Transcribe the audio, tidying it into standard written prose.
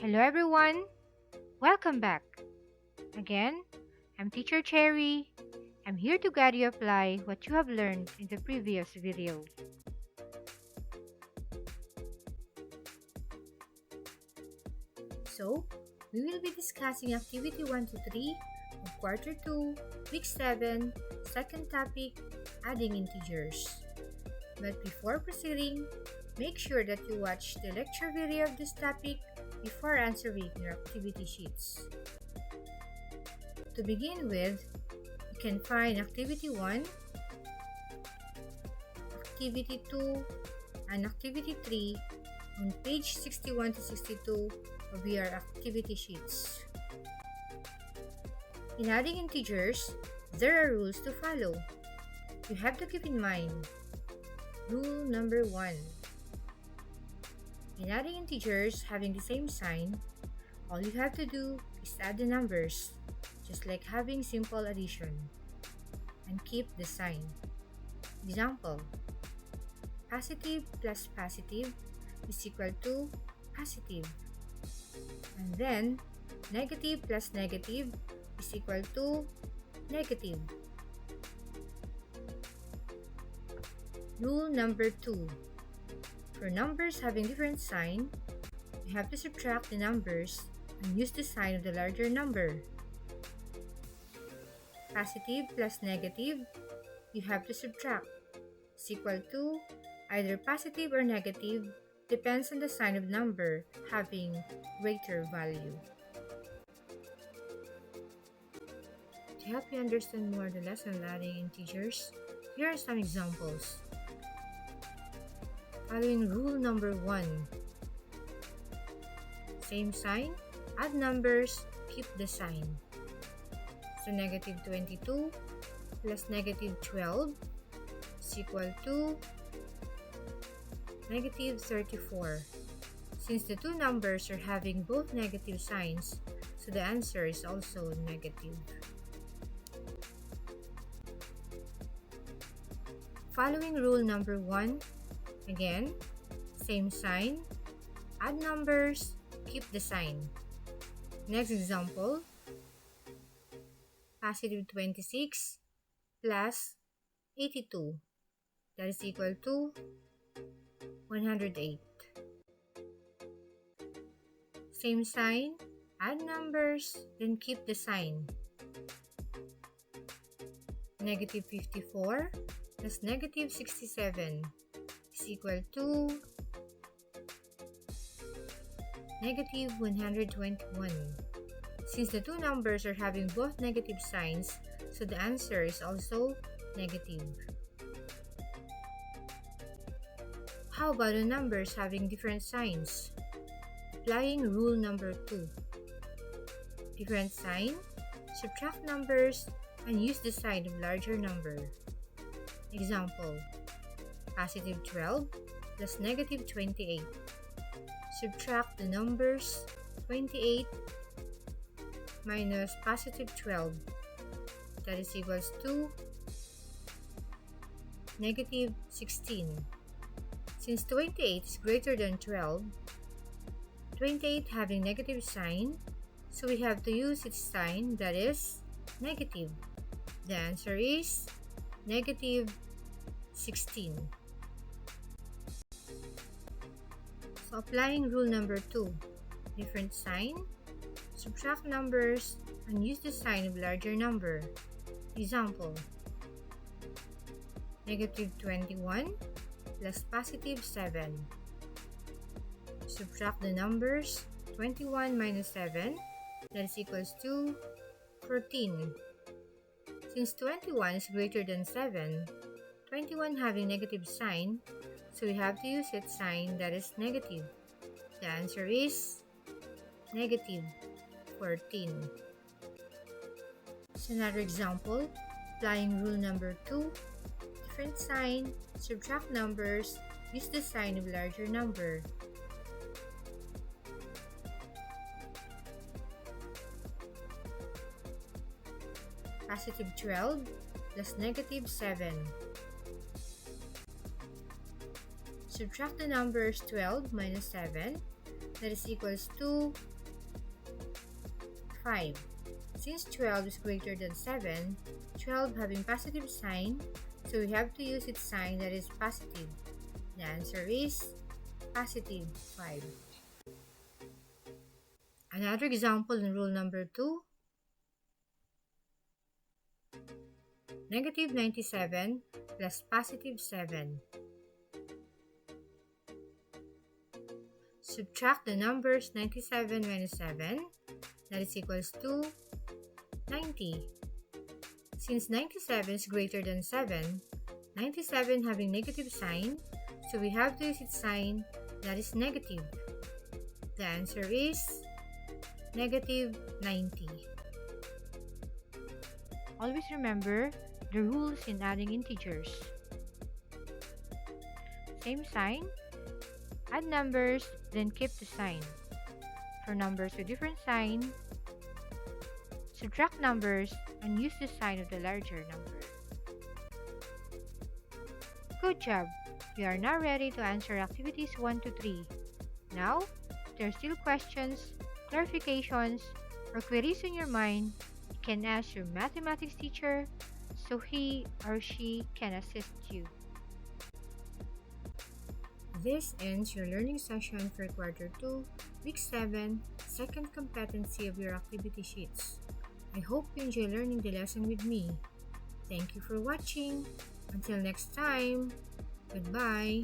Hello everyone, welcome back. Again, I'm Teacher Cherry. I'm here to guide you apply what you have learned in the previous video. So, we will be discussing activity 1 to 3 of quarter 2, week 7, second topic, adding integers. But before proceeding, make sure that you watch the lecture video of this topic before answering your activity sheets. To begin with, you can find activity 1, activity 2, and activity 3 on page 61 to 62 of your activity sheets. In adding integers, there are rules to follow. You have to keep in mind. Rule number 1. In adding integers having the same sign, all you have to do is add the numbers, just like having simple addition, and keep the sign. Example, positive plus positive is equal to positive. And then, negative plus negative is equal to negative. Rule number 2. For numbers having different sign, you have to subtract the numbers and use the sign of the larger number. Positive plus negative, you have to subtract. Is equal to either positive or negative, depends on the sign of number having greater value. To help you understand more the lesson of adding integers, here are some examples. Following rule number 1. Same sign, add numbers, keep the sign. So negative 22 plus negative 12 is equal to negative 34. Since the two numbers are having both negative signs, so the answer is also negative. Following rule number 1, again, same sign, add numbers, keep the sign. Next example, positive 26 plus 82, that is equal to 108. Same sign, add numbers, then keep the sign. Negative 54 plus negative 67 is equal to negative 121. Since the two numbers are having both negative signs, so the answer is also negative. How about the numbers having different signs? Applying rule number 2. Different sign, subtract numbers, and use the sign of larger number. Example, positive 12 plus negative 28. Subtract the numbers 28 minus positive 12. That is equals to negative 16. Since 28 is greater than 12, 28 having negative sign, so we have to use its sign, that is negative. The answer is negative 16. So applying rule number 2, different sign, subtract numbers, and use the sign of larger number. Example, negative 21 plus positive 7. Subtract the numbers 21 minus 7, that is equals to 14. Since 21 is greater than 7, 21 having negative sign, so we have to use its sign, that is negative. The answer is negative 14. So another example, applying rule number 2, different sign, subtract numbers, use the sign of larger number. Positive 12 plus negative 7. Subtract the numbers 12 minus 7, that is equals to 5. Since 12 is greater than 7, 12 having positive sign, so we have to use its sign, that is positive. The answer is positive 5. Another example in rule number 2, negative 97 plus positive 7. Subtract the numbers 97 minus 7, that is equals to 90. Since 97 is greater than 7, 97 having negative sign, so we have to use its sign, that is negative. The answer is negative 90. Always remember the rules in adding integers. Same sign, add numbers, then keep the sign. For numbers with different sign, subtract numbers and use the sign of the larger number. Good job! You are now ready to answer activities 1 to 3. Now, if there are still questions, clarifications, or queries in your mind, you can ask your mathematics teacher so he or she can assist you. This ends your learning session for Quarter 2, Week 7, second competency of your activity sheets. I hope you enjoy learning the lesson with me. Thank you for watching. Until next time, goodbye.